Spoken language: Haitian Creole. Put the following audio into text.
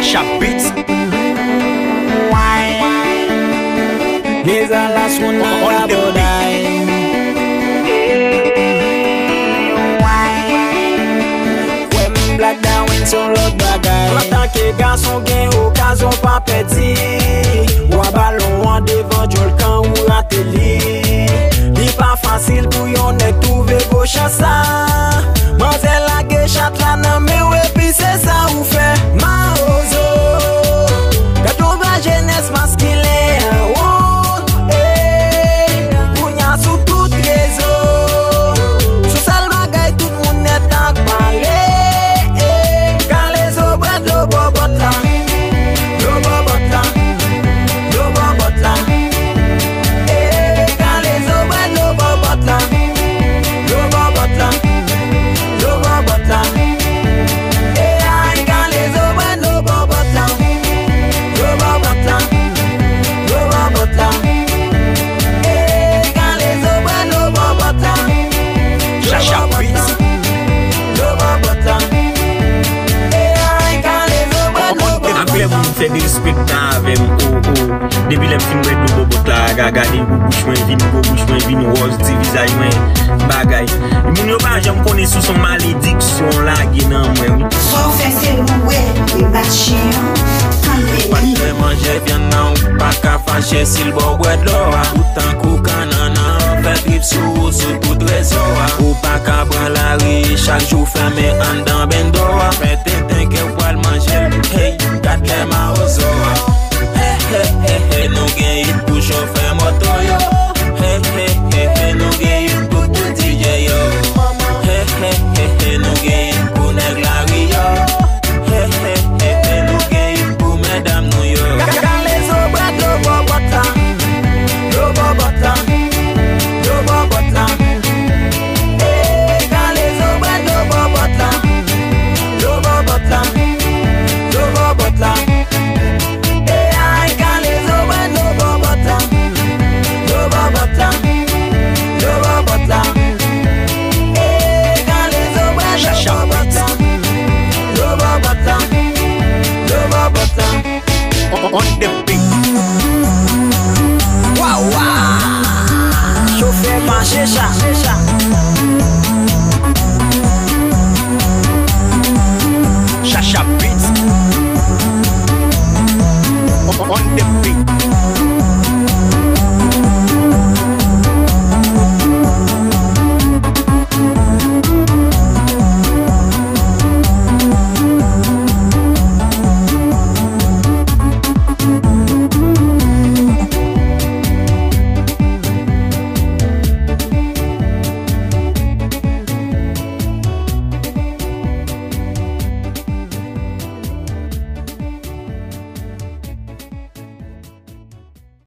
Chacha Beats. He's a last one on the bodine. When black down when so road bagay. L'atan ke garçon gen occasion pa peti. Ou a ballon en devant jol kan ou rate li. Li pa facile pou yon nek trouve go chasa. Mazel la ge chat la nan me ou epi c'est ça ou fait. Ma ozo. Kato ba jeunesse masculin. Fè di respektan avèm, Depi lèm fin wè do bobot la, gagade go bouch mwen vin wòz di vizaj mwen bagay. Moun yo pa jèm konè sou son malediksyon la genan mwen. So fè se louè, e bat chiyan, kalme. Patre manje vyan nan ou pa ka fache sil bo bwèd lo a. Toutan kou kananan, fè drip sou tout rezo a. Ou pa ka bran la ri, chak jou fèmè an dan bendo a. Fè ten ke wal manje, hey, kat lè ma ozo a. Hey, nou gen yit pou chauffeur moto yo. Hey, nou gen yit pou DJ yo. Hey, nou gen yit pou neg la ri yo. Hey, nou gen yit pou mesdames nou yo. Kale zo bret lo bobota. Lo bobota. Lo bobota. Hey, kale zo bret lo bobota. Lo bobota. Lo bobota. On the beat. Wow, wow. Chauffeur marché chat. Chacha Beats. On the beat.